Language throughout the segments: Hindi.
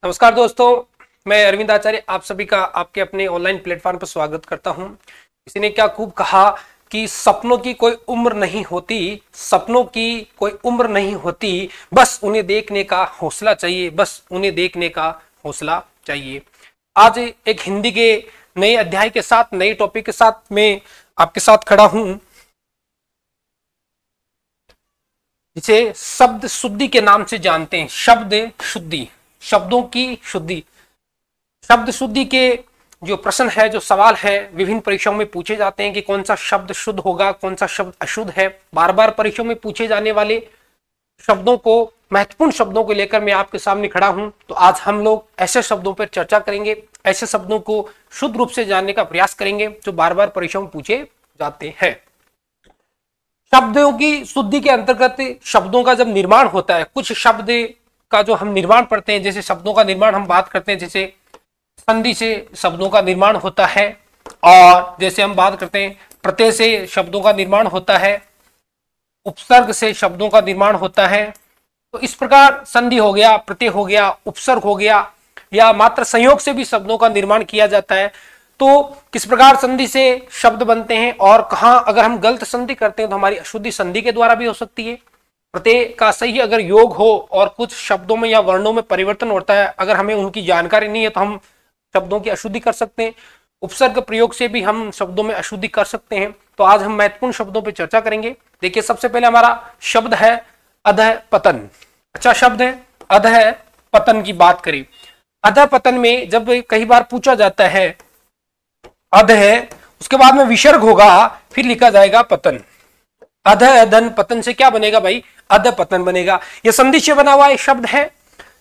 नमस्कार दोस्तों, मैं अरविंद आचार्य आप सभी का आपके अपने ऑनलाइन प्लेटफॉर्म पर स्वागत करता हूं। किसी ने क्या खूब कहा कि सपनों की कोई उम्र नहीं होती, सपनों की कोई उम्र नहीं होती, बस उन्हें देखने का हौसला चाहिए, बस उन्हें देखने का हौसला चाहिए। आज एक हिंदी के नए अध्याय के साथ, नए टॉपिक के साथ मैं आपके साथ खड़ा हूं, जिसे शब्द शुद्धि के नाम से जानते हैं। शब्द शुद्धि, शब्दों की शुद्धि। शब्द शुद्धि के जो प्रश्न है, जो सवाल है, विभिन्न परीक्षाओं में पूछे जाते हैं कि कौन सा शब्द शुद्ध होगा, कौन सा शब्द अशुद्ध है। बार बार परीक्षाओं में पूछे जाने वाले शब्दों को, महत्वपूर्ण शब्दों को लेकर मैं आपके सामने खड़ा हूं। तो आज हम लोग ऐसे शब्दों पर चर्चा करेंगे, ऐसे शब्दों को शुद्ध रूप से जानने का प्रयास करेंगे जो बार बार परीक्षाओं में पूछे जाते हैं। शब्दों की शुद्धि के अंतर्गत शब्दों का जब निर्माण होता है, कुछ शब्द का जो हम निर्माण पढ़ते हैं, जैसे शब्दों का निर्माण हम बात करते हैं, जैसे संधि से शब्दों का निर्माण होता है, और जैसे हम बात करते हैं प्रत्यय से शब्दों का निर्माण होता है, उपसर्ग से शब्दों का निर्माण होता है। तो इस प्रकार संधि हो गया, प्रत्यय हो गया, उपसर्ग हो गया, या मात्र संयोग से भी शब्दों का निर्माण किया जाता है। तो किस प्रकार संधि से शब्द बनते हैं और कहाँ अगर हम गलत संधि करते हैं तो हमारी अशुद्धि संधि के द्वारा भी हो सकती है। प्रत्यय का सही अगर योग हो और कुछ शब्दों में या वर्णों में परिवर्तन होता है, अगर हमें उनकी जानकारी नहीं है तो हम शब्दों की अशुद्धि कर सकते हैं। उपसर्ग प्रयोग से भी हम शब्दों में अशुद्धि कर सकते हैं। तो आज हम महत्वपूर्ण शब्दों पर चर्चा करेंगे। देखिए, सबसे पहले हमारा शब्द है अधः पतन। अच्छा शब्द है अधः पतन। की बात करें, अधः पतन में जब कई बार पूछा जाता है अधः, उसके बाद में विसर्ग होगा, फिर लिखा जाएगा पतन। अधः धन पतन से क्या बनेगा भाई? अधः पतन बनेगा। यह संधि से बना हुआ एक शब्द है।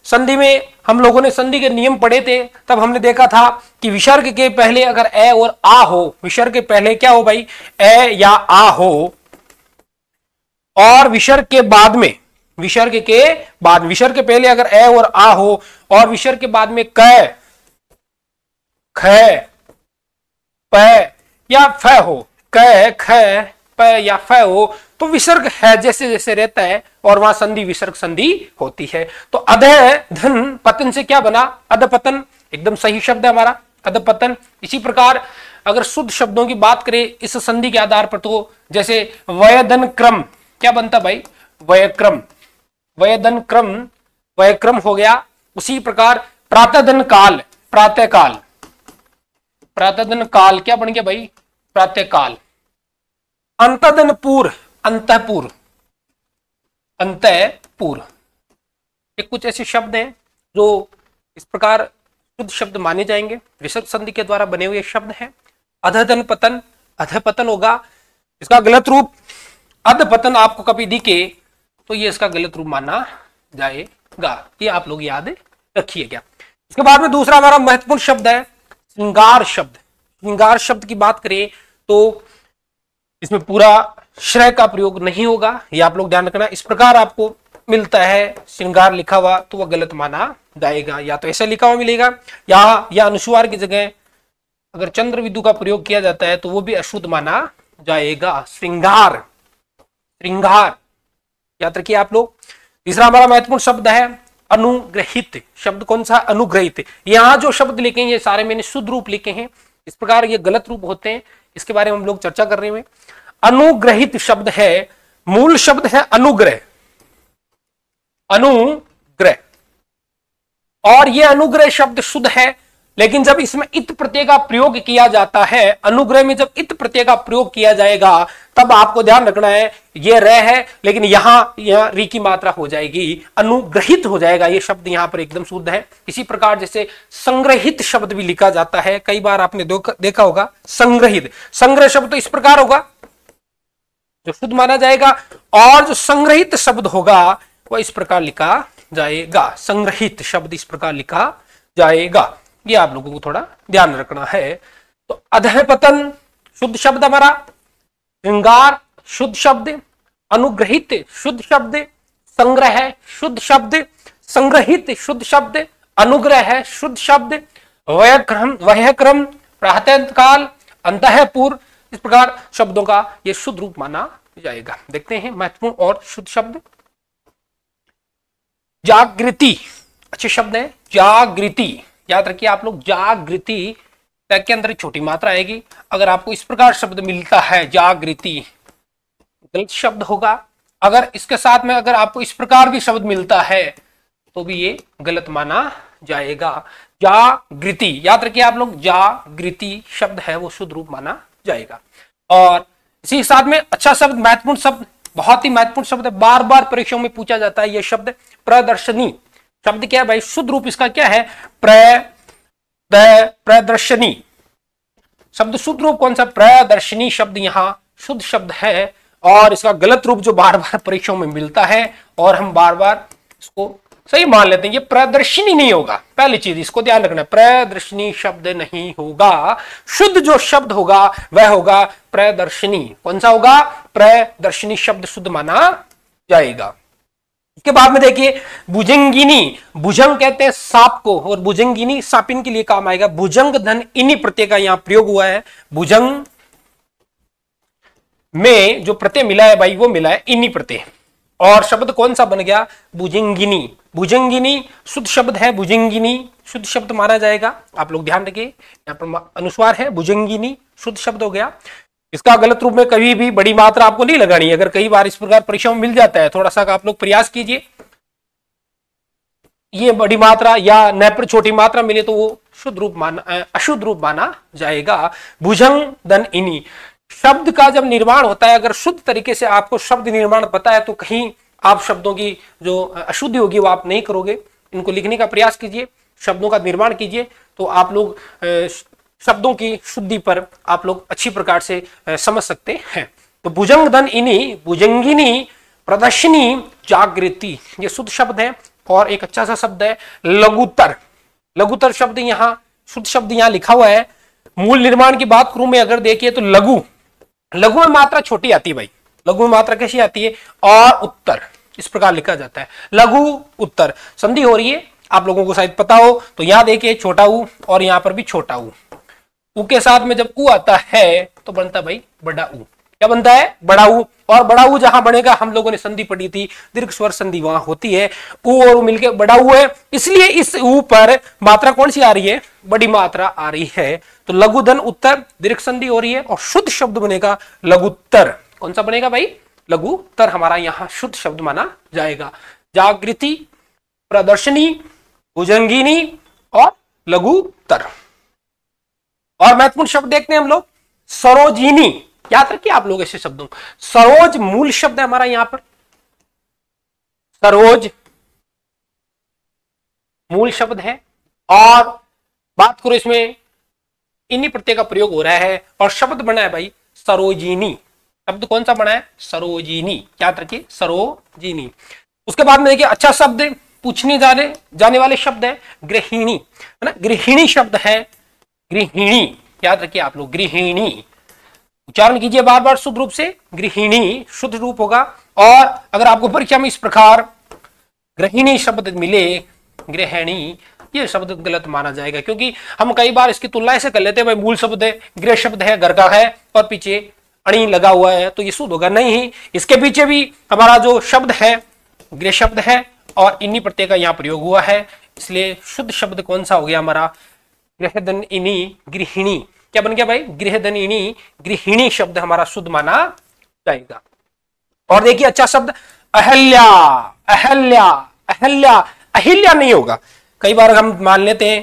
संधि में हम लोगों ने संधि के नियम पढ़े थे, तब हमने देखा था कि विसर्ग के पहले अगर ए और आ हो, विसर्ग के पहले क्या हो भाई? ए या आ हो, और विसर्ग के बाद में, विसर्ग के पहले अगर ए और आ हो, और विसर्ग के बाद में क, ख, प या फ हो, क, ख, प या फ हो, तो विसर्ग है जैसे जैसे रहता है, और वहां संधि विसर्ग संधि होती है। तो अधः धन पतन से क्या बना? अधः पतन। एकदम सही शब्द है हमारा अधः पतन। इसी प्रकार अगर शुद्ध शब्दों की बात करें इस संधि के आधार पर, तो जैसे वयधन क्रम, क्या बनता भाई? वयक्रम। वयधन क्रम, वयक्रम हो गया। उसी प्रकार प्रातःधन काल, प्रातः काल, प्रातःधन काल क्या बन गया भाई? प्रातः काल। अंतःधन पूर्व, अंतःपूर्व, अंतःपूर्व। ये कुछ ऐसे शब्द हैं जो इस प्रकार शुद्ध शब्द माने जाएंगे, विसर्ग संधि के द्वारा बने हुए शब्द हैं। अधःधन पतन, अधः पतन होगा। इसका गलत रूप अध पतन आपको कभी दिखे तो ये इसका गलत रूप माना जाएगा। ये आप लोग याद रखिएगा। इसके बाद में दूसरा हमारा महत्वपूर्ण शब्द है श्रृंगार शब्द। श्रृंगार शब्द की बात करें तो इसमें पूरा श्रेय का प्रयोग नहीं होगा, ये आप लोग ध्यान रखना। इस प्रकार आपको मिलता है श्रृंगार लिखा हुआ तो वह गलत माना जाएगा। या तो ऐसा लिखा हुआ मिलेगा, या अनुस्वार की जगह अगर चंद्र बिंदु का प्रयोग किया जाता है तो वो भी अशुद्ध माना जाएगा। श्रृंगार, श्रृंगार याद रखिए आप लोग। तीसरा हमारा महत्वपूर्ण शब्द है अनुग्रहित। शब्द कौन सा? अनुग्रहित। यहां जो शब्द लिखे हैं ये सारे मैंने शुद्ध रूप लिखे हैं, इस प्रकार ये गलत रूप होते हैं, इसके बारे में हम लोग चर्चा कर रहे हैं। अनुग्रहित शब्द है, मूल शब्द है अनुग्रह, अनुग्रह, और यह अनुग्रह शब्द शुद्ध है। लेकिन जब इसमें इत प्रत्यय का प्रयोग किया जाता है, अनुग्रह में जब इत प्रत्यय का प्रयोग किया जाएगा तब आपको ध्यान रखना है ये रह है, लेकिन यहां री की मात्रा हो जाएगी, अनुग्रहित हो जाएगा। ये शब्द यहां पर एकदम शुद्ध है। इसी प्रकार जैसे संग्रहित शब्द भी लिखा जाता है, कई बार आपने देखा होगा संग्रहित। संग्रह शब्द तो इस प्रकार होगा जो शुद्ध माना जाएगा, और जो संग्रहित शब्द होगा वह इस प्रकार लिखा जाएगा। संग्रहित शब्द इस प्रकार लिखा जाएगा। ये आप लोगों को थोड़ा ध्यान रखना है। तो अधः पतन शुद्ध शब्द हमारा, श्रृंगार शुद्ध शब्द, अनुग्रहित शुद्ध शब्द, संग्रह शुद्ध शब्द, संग्रहित शुद्ध शब्द, अनुग्रह शुद्ध शब्द, वयक्रम, प्रातःकाल, अंतःपूर्व, इस प्रकार शब्दों का यह शुद्ध रूप माना जाएगा। देखते हैं महत्वपूर्ण और शुद्ध शब्द। जागृति, अच्छे शब्द हैं। जागृति, याद रखिए आप लोग, जागृति के अंदर छोटी मात्रा आएगी। अगर आपको इस प्रकार शब्द मिलता है जागृति, गलत शब्द होगा। अगर इसके साथ में अगर आपको इस प्रकार भी शब्द मिलता है तो भी ये गलत माना जाएगा। जागृति, याद रखिए आप लोग, जागृति शब्द है वो शुद्ध रूप माना जाएगा। और इसी साथ में अच्छा शब्द, महत्वपूर्ण शब्द, बहुत ही महत्वपूर्ण शब्द है, बार बार परीक्षाओं में पूछा जाता है यह शब्द, प्रदर्शनी शब्द क्या है भाई? शुद्ध रूप इसका क्या है? प्रदर्शनी शब्द शुद्ध रूप कौन सा? प्रदर्शनी शब्द यहां शुद्ध शब्द है। और इसका गलत रूप जो बार बार परीक्षाओं में मिलता है और हम बार बार इसको सही मान लेते हैं, ये प्रदर्शनी नहीं होगा। पहली चीज इसको ध्यान रखना, प्रदर्शनी शब्द नहीं होगा। शुद्ध जो शब्द होगा वह होगा प्रदर्शनी। कौन सा होगा? प्रदर्शनी शब्द शुद्ध माना जाएगा। इसके बाद में देखिए भुजंगिनी, भुजंग कहते हैं सांप को, और भुजंगिनी सांपिन के लिए काम आएगा। भुजंग धन इन्हीं प्रत्यय का यहां प्रयोग हुआ है। भुजंग में जो प्रत्यय मिला है भाई वो मिला है इन्हीं प्रत्यय, और शब्द कौन सा बन गया? भुजंगिनी। भुजंगिनी शुद्ध शब्द है, भुजंगिनी शुद्ध शब्द माना जाएगा। आप लोग ध्यान रखिए, यहाँ पर अनुस्वार है, भुजंगिनी शुद्ध शब्द हो गया। इसका गलत रूप में कभी भी बड़ी मात्रा आपको नहीं लगानी। अगर कई बार इस प्रकार परीक्षाओं में मिल जाता है, थोड़ा सा आप लोग प्रयास कीजिए, ये बड़ी मात्रा या न पर छोटी मात्रा मिले तो वो शुद्ध रूप माना, अशुद्ध रूप माना जाएगा। भुजंग धन इनी शब्द का जब निर्माण होता है, अगर शुद्ध तरीके से आपको शब्द निर्माण पता है तो कहीं आप शब्दों की जो अशुद्धि होगी वो आप नहीं करोगे। इनको लिखने का प्रयास कीजिए, शब्दों का निर्माण कीजिए, तो आप लोग शब्दों की शुद्धि पर आप लोग अच्छी प्रकार से समझ सकते हैं। तो भुजंग धन इनी, भुजंगिनी, प्रदर्शनी, जागृति ये शुद्ध शब्द है। और एक अच्छा सा शब्द है लघुतर। लघुतर शब्द यहाँ शुद्ध शब्द यहाँ लिखा हुआ है। मूल निर्माण की बात करूं मैं, अगर देखिए तो लघु, लघु में मात्रा छोटी आती है भाई। लघु में मात्रा कैसी आती है? और उत्तर, इस प्रकार लिखा जाता है, लघु उत्तर। संधि हो रही है, आप लोगों को शायद पता हो। तो यहां देखिए छोटा ऊ और यहां पर भी छोटा ऊ के साथ में जब ऊ आता है तो बनता भाई बड़ा ऊ। क्या बनता है? बड़ा ऊ। और बड़ा ऊ जहां बनेगा, हम लोगों ने संधि पढ़ी थी, दीर्घ स्वर संधि वहां होती है। ऊ और ऊ मिलके बड़ा ऊ है, इसलिए इस ऊ पर मात्रा कौन सी आ रही है? बड़ी मात्रा आ रही है। तो लघुधन उत्तर, दीर्घ संधि हो रही है और शुद्ध शब्द बनेगा लघुत्तर। कौन सा बनेगा भाई? लघुत्तर हमारा यहां शुद्ध शब्द माना जाएगा। जागृति, प्रदर्शनी, भुजंगिनी और लघुत्तर। और महत्वपूर्ण शब्द देखते हैं हम लोग, सरोजिनी। याद रखिए आप लोग ऐसे शब्दों, सरोज मूल शब्द है हमारा यहां पर, सरोज मूल शब्द है। और बात करो इसमें इन्हीं प्रत्यय का प्रयोग हो रहा है और शब्द बना है भाई सरोजिनी। शब्द कौन सा बना है? सरोजिनी। याद रखिए सरोजिनी। उसके बाद में देखिए अच्छा शब्द पूछने जाने वाले शब्द है गृहिणी, है ना? गृहिणी शब्द है, गृहिणी। याद रखिए आप लोग, गृहिणी उच्चारण कीजिए बार बार शुद्ध रूप से, गृहिणी शुद्ध रूप होगा। और अगर आपको परीक्षा में इस प्रकार गृहिणी शब्द मिले, गृहिणी, ये शब्द गलत माना जाएगा, क्योंकि हम कई बार इसकी तुलना ऐसे कर लेते हैं भाई मूल शब्द है, गृह शब्द है, घर का है और पीछे अणी लगा हुआ है तो ये शुद्ध होगा। नहीं, इसके पीछे भी हमारा जो शब्द है गृह शब्द है और इन्हीं प्रत्यय का यहाँ प्रयोग हुआ है, इसलिए शुद्ध शब्द कौन सा हो गया हमारा? गृहधनिनी, गृहिणी। क्या बन गया भाई? गृहधनिनी, गृहिणी शब्द हमारा शुद्ध माना जाएगा। और देखिए अच्छा शब्द अहल्या, अहल्या, अहल्या, अहिल्या नहीं होगा। कई बार हम मान लेते हैं,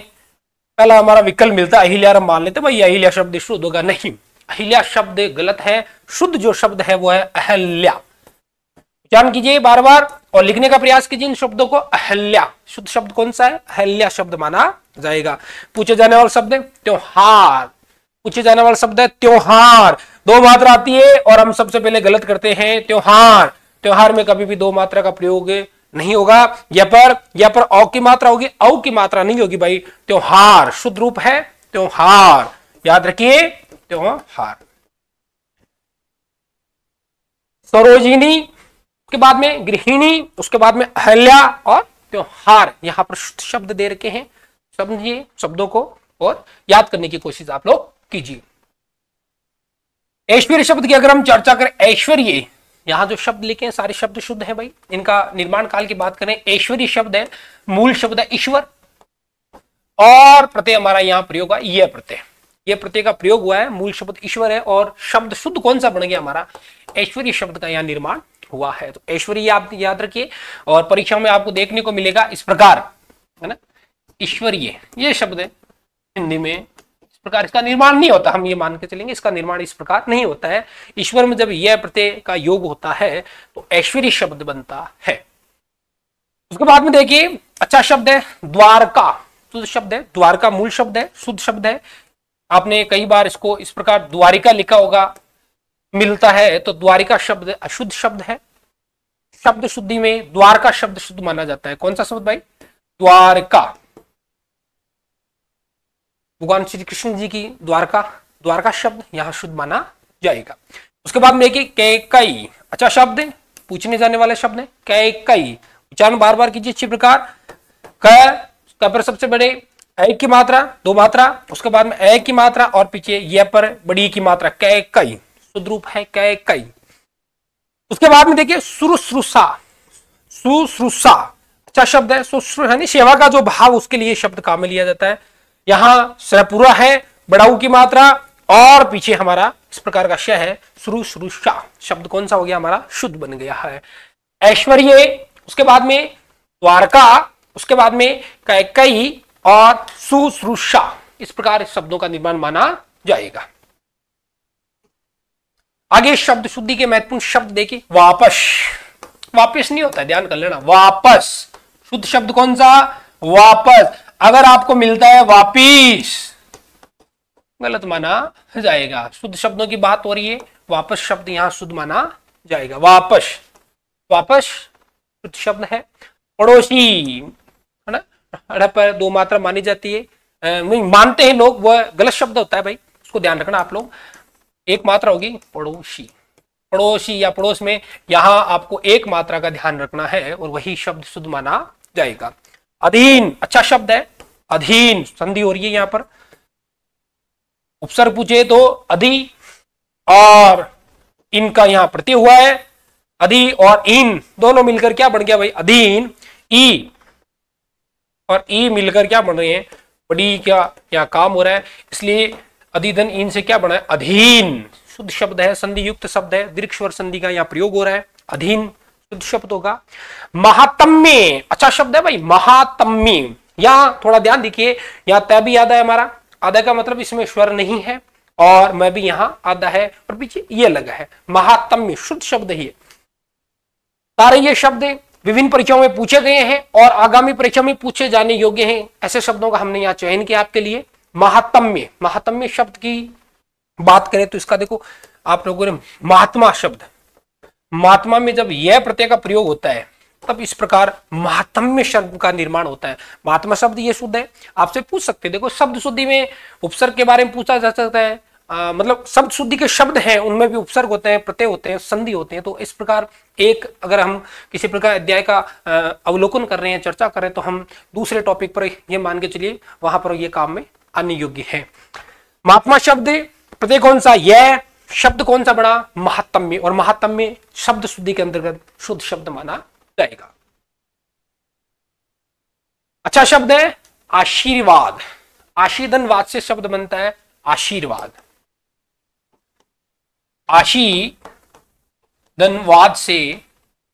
पहला हमारा विकल्प मिलता है अहिल्या, हम मान लेते हैं भाई अहिल्या शब्द शुद्ध होगा। नहीं, अहिल्या शब्द गलत है। शुद्ध जो शब्द है वो है अहल्या। उच्चारण कीजिए बार बार और लिखने का प्रयास कीजिए इन शब्दों को। अहल्या शुद्ध शब्द कौन सा है? अहल्या शब्द माना जाएगा। पूछे जाने वाला शब्द है त्योहार। पूछे जाने वाला शब्द है त्योहार। दो मात्रा आती है और हम सबसे पहले गलत करते हैं त्योहार। त्योहार में कभी भी दो मात्रा का प्रयोग नहीं होगा। या पर औ की मात्रा होगी, औ की मात्रा नहीं होगी भाई। त्योहार शुद्ध रूप है त्योहार। याद रखिए त्योहार। सरोजिनी, उसके बाद में गृहिणी, उसके बाद में अहल्या और त्योहार। यहां पर शब्द दे रखे हैं, समझिए शब्दों को और याद करने की कोशिश आप लोग कीजिए। ऐश्वर्य शब्द की अगर हम चर्चा करें, ऐश्वर्य यहाँ जो शब्द लिखे हैं सारे शब्द शुद्ध हैं भाई। इनका निर्माण काल की बात करें, ऐश्वर्य शब्द है, मूल शब्द है ईश्वर, और प्रत्यय हमारा यहाँ प्रयोग हुआ यह प्रत्यय, यह प्रत्यय का प्रयोग हुआ है, मूल शब्द ईश्वर है, और शब्द शुद्ध कौन सा बन गया हमारा, ऐश्वर्य शब्द का यहाँ निर्माण हुआ है। तो ऐश्वर्य आप याद रखिए, और परीक्षा में आपको देखने को मिलेगा इस प्रकार, है ना, ईश्वरीय ये शब्द है हिंदी में, इस प्रकार इसका निर्माण नहीं होता, हम ये मान के चलेंगे इसका निर्माण इस प्रकार नहीं होता है। ईश्वर में जब यह प्रत्यय का योग होता है तो ऐश्वर्य शब्द बनता है। उसके बाद में देखिए अच्छा शब्द है द्वारका, शुद्ध शब्द है, द्वारका मूल शब्द है, शुद्ध शब्द है। आपने कई बार इसको इस प्रकार द्वारिका लिखा होगा मिलता है, तो द्वारिका शब्द अशुद्ध शब्द है। शब्द शुद्धि में द्वारका शब्द शुद्ध माना जाता है। कौन सा शब्द भाई, द्वारका, भगवान श्री कृष्ण जी की द्वारका, द्वारका शब्द यहां शुद्ध माना जाएगा। उसके बाद में देखिए कैकई, अच्छा शब्द है, पूछने जाने वाले शब्द है कैकई, उच्चारण बार बार कीजिए अच्छी प्रकार। क पर सबसे बड़े ए की मात्रा, दो मात्रा, उसके बाद में ए की मात्रा, और पीछे ये पर बड़ी की मात्रा, कैकई शुद्ध रूप है कैकई। उसके बाद में देखिए सुश्रूषा, सुश्रूषा अच्छा शब्द है, सुश्रू है सेवा का जो भाव उसके लिए शब्द काम में लिया जाता है। यहां सपूरा है, बड़ाऊ की मात्रा, और पीछे हमारा इस प्रकार का श है, सुश्रूषा शब्द कौन सा हो गया हमारा, शुद्ध बन गया है। ऐश्वर्य, उसके बाद में द्वारका, उसके बाद में कैकई और सुश्रूषा, इस प्रकार इस शब्दों का निर्माण माना जाएगा। आगे शब्द शुद्धि के महत्वपूर्ण शब्द देखिए, वापस, वापस नहीं होता है, ध्यान कर लेना, वापस शुद्ध शब्द कौन सा, वापस। अगर आपको मिलता है वापिस, गलत माना जाएगा। शुद्ध शब्दों की बात हो रही है, वापस शब्द यहां शुद्ध माना जाएगा। वापस, वापस शुद्ध शब्द है। पड़ोसी, है ना, अड़ पर दो मात्रा मानी जाती है, मानते हैं लोग, वह गलत शब्द होता है भाई, उसको ध्यान रखना आप लोग। एक मात्रा होगी पड़ोसी, पड़ोसी या पड़ोस में, यहां आपको एक मात्रा का ध्यान रखना है और वही शब्द शुद्ध माना जाएगा। अधीन, अच्छा शब्द है, अधीन संधि हो रही है यहां पर, उपसर्ग पूछे तो अधि और इनका यहां प्रत्यय हुआ है, अधि और इन दोनों मिलकर क्या बन गया भाई, अधीन। ई और ई मिलकर क्या बन रहे हैं, बड़ी क्या यहाँ काम हो रहा है, इसलिए अधिधन इन से क्या बना है, अधीन शुद्ध शब्द है, संधि युक्त शब्द है, दीर्घ स्वर संधि का यहाँ प्रयोग हो रहा है, अधीन शुद्ध शब्द होगा। महात्म्य, अच्छा शब्द है भाई, महात्म्य, यहाँ थोड़ा ध्यान दीजिए, यहाँ तय भी आधा है हमारा, आधा का मतलब इसमें स्वर नहीं है, और मैं भी यहाँ आधा है, और पीछे ये लगा है, महात्म्य शुद्ध शब्द ही है। सारे ये शब्द विभिन्न परीक्षाओं में पूछे गए हैं और आगामी परीक्षा में पूछे जाने योग्य हैं, ऐसे शब्दों का हमने यहाँ चयन किया आपके लिए। महात्म्य, महात्म्य शब्द की बात करें तो इसका देखो आप लोगों ने महात्मा शब्द, महात्मा में जब यह प्रत्यय का प्रयोग होता है तब इस प्रकार महात्म्य शब्द का निर्माण होता है। महात्मा शब्द ये शुद्ध है, आपसे पूछ सकते हैं, देखो शब्द शुद्धि में उपसर्ग के बारे में पूछा जा सकता है, मतलब शब्द शुद्धि के शब्द हैं उनमें भी उपसर्ग होते हैं, प्रत्यय होते हैं, संधि होते हैं। तो इस प्रकार एक अगर हम किसी प्रकार अध्याय का अवलोकन कर रहे हैं, चर्चा कर रहे हैं, तो हम दूसरे टॉपिक पर ये मान के चलिए वहां पर ये काम में आने योग्य है। महात्मा शब्द प्रत्यय कौन सा, यह शब्द कौन सा बड़ा, महात्म्य, और महात्म्य शब्द शुद्धि के अंतर्गत शुद्ध शब्द माना जाएगा। अच्छा शब्द है आशीर्वाद, आशीर्धनवाद से शब्द बनता है आशीर्वाद, आशीर्धनवाद से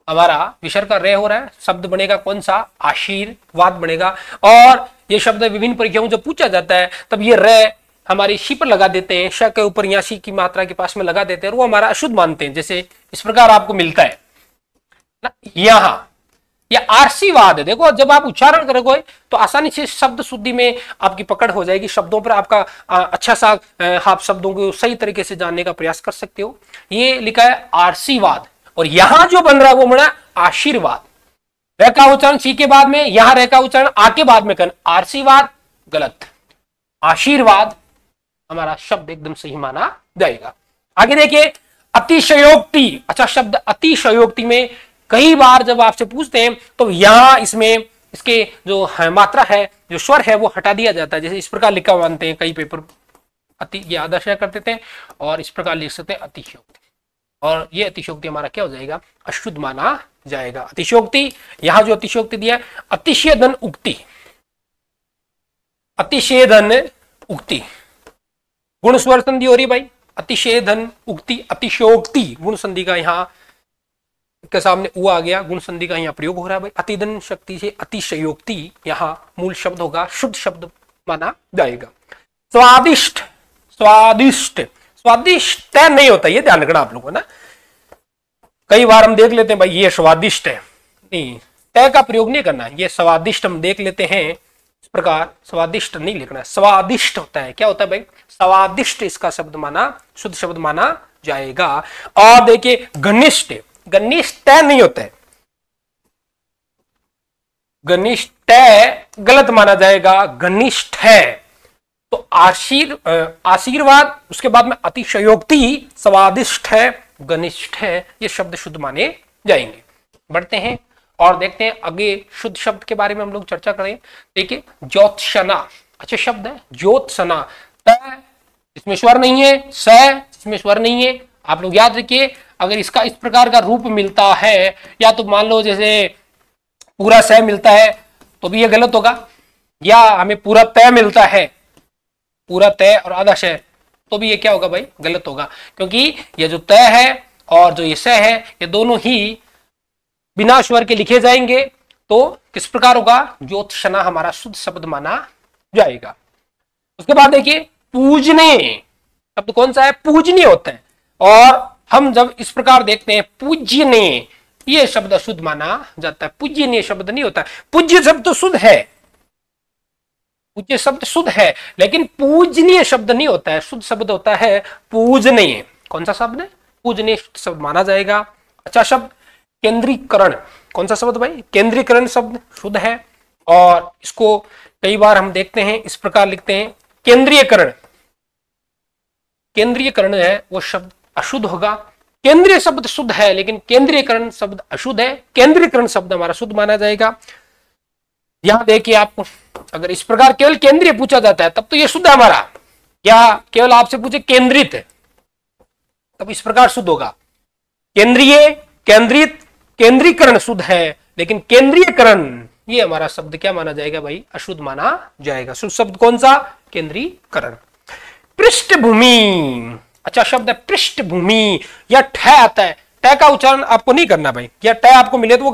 हमारा विसर्ग का रे हो रहा है, शब्द बनेगा कौन सा, आशीर्वाद बनेगा। और ये शब्द विभिन्न परीक्षाओं में जब पूछा जाता है तब ये रे हमारी शी पर लगा देते हैं, श के ऊपर या शी की मात्रा के पास में लगा देते हैं, और वो हमारा अशुद्ध मानते हैं। जैसे इस प्रकार आपको मिलता है ना, यहां या आशीर्वाद है, देखो जब आप उच्चारण करोगे तो आसानी से शब्द शुद्धि में आपकी पकड़ हो जाएगी, शब्दों पर आपका अच्छा सा आप शब्दों को सही तरीके से जानने का प्रयास कर सकते हो। ये लिखा है आशीर्वाद, और यहां जो बन रहा है वो बना आशीर्वाद। रे का उच्चारण सी के बाद में, यहां रे का उच्चारण आ के बाद में करना, आशीर्वाद गलत, आशीर्वाद हमारा शब्द एकदम सही माना जाएगा। आगे देखिए अतिशयोक्ति, अच्छा शब्द अतिशयोक्ति में कई बार जब आपसे पूछते हैं तो यहां इसमें इसके जो है मात्रा है, जो स्वर है वो हटा दिया जाता है। जैसे इस प्रकार लिखा मानते हैं कई पेपर, अति ये आदर्श कर देते हैं और इस प्रकार लिख सकते हैं अतिशयोक्ति। और ये अतिशयोक्ति हमारा क्या हो जाएगा, अशुद्ध माना जाएगा। अतिशयोक्ति, यहां जो अतिशयोक्ति दिया है, अतिशयधन उक्ति, अतिशयधन उक्ति, गुण स्वर संधि हो रही भाई, अतिशयधन उक्ति, अतिशयोक्ति, गुण संधि का यहाँ के सामने उ आ गया, गुण संधि का यहाँ प्रयोग हो रहा है भाई। अतिधन शक्ति से अतिशयोक्ति, यहाँ मूल शब्द होगा, शुद्ध शब्द माना जाएगा। स्वादिष्ट, स्वादिष्ट, स्वादिष्ट तय नहीं होता, ये ध्यान रखना आप लोगों को ना। कई बार हम देख लेते हैं भाई ये स्वादिष्ट है, नहीं, तय का प्रयोग नहीं करना है। ये स्वादिष्ट हम देख लेते हैं इस प्रकार, स्वादिष्ट नहीं लिखना है, स्वादिष्ट होता है। क्या होता है भाई, स्वादिष्ट इसका शब्द माना, शुद्ध शब्द माना जाएगा। और देखिए घनिष्ठ, घनिष्ठ तय नहीं होता है, घनिष्ठ तय गलत माना जाएगा, घनिष्ठ है। तो आशीर्वाद, उसके बाद में अतिशयोक्ति, स्वादिष्ट है, घनिष्ठ है, ये शब्द शुद्ध माने जाएंगे। बढ़ते हैं और देखते हैं आगे शुद्ध शब्द के बारे में हम लोग चर्चा करें। देखिए ज्योत्सना, अच्छा शब्द है ज्योत्सना, त इसमें स्वर नहीं है, स इसमें स्वर नहीं है। आप लोग याद रखिए, अगर इसका इस प्रकार का रूप मिलता है, या तो मान लो जैसे पूरा स मिलता है तो भी ये गलत होगा, या हमें पूरा तय मिलता है, पूरा तय और आधा श, तो भी ये क्या होगा भाई, गलत होगा। क्योंकि ये जो तय है और जो ये स है, ये दोनों ही बिना स्वर के लिखे जाएंगे। तो किस प्रकार होगा, ज्योत्सना हमारा शुद्ध शब्द माना जाएगा। उसके बाद देखिए पूजने, शब्द कौन सा है, पूजनीय होता है। और हम जब इस प्रकार देखते हैं पूज्यने, ये शब्द अशुद्ध माना जाता है, पूज्यनीय शब्द नहीं होता। पूज्य शब्द तो शुद्ध है, पूज्य शब्द शुद्ध है, लेकिन पूजनीय शब्द नहीं होता है, शुद्ध शब्द होता है पूजनीय। कौन सा शब्द है, पूजनीय शब्द माना जाएगा। अच्छा शब्द केंद्रीकरण, कौन सा शब्द भाई, केंद्रीकरण शब्द शुद्ध है। और इसको कई बार हम देखते हैं इस प्रकार लिखते हैं केंद्रीयकरण, केंद्रीयकरण है वो शब्द अशुद्ध होगा। केंद्रीय शब्द शुद्ध है लेकिन केंद्रीयकरण शब्द अशुद्ध है, केंद्रीयकरण शब्द हमारा शुद्ध माना जाएगा। यहां देखिए आपको, अगर इस प्रकार केवल केंद्रीय पूछा जाता है तब तो ये शुद्ध है हमारा, या केवल आपसे पूछे केंद्रित है तब इस प्रकार शुद्ध होगा। केंद्रीय, केंद्रित, केंद्रीकरण शुद्ध है, लेकिन केंद्रीयकरण ये हमारा शब्द क्या माना जाएगा भाई, अशुद्ध माना जाएगा। शुद्ध शब्द कौन सा, केंद्रीकरण। पृष्ठभूमि, अच्छा शब्द है पृष्ठभूमि, या ठ आता है, ट का उच्चारण आपको नहीं करना भाई, या ट आपको मिले तो वो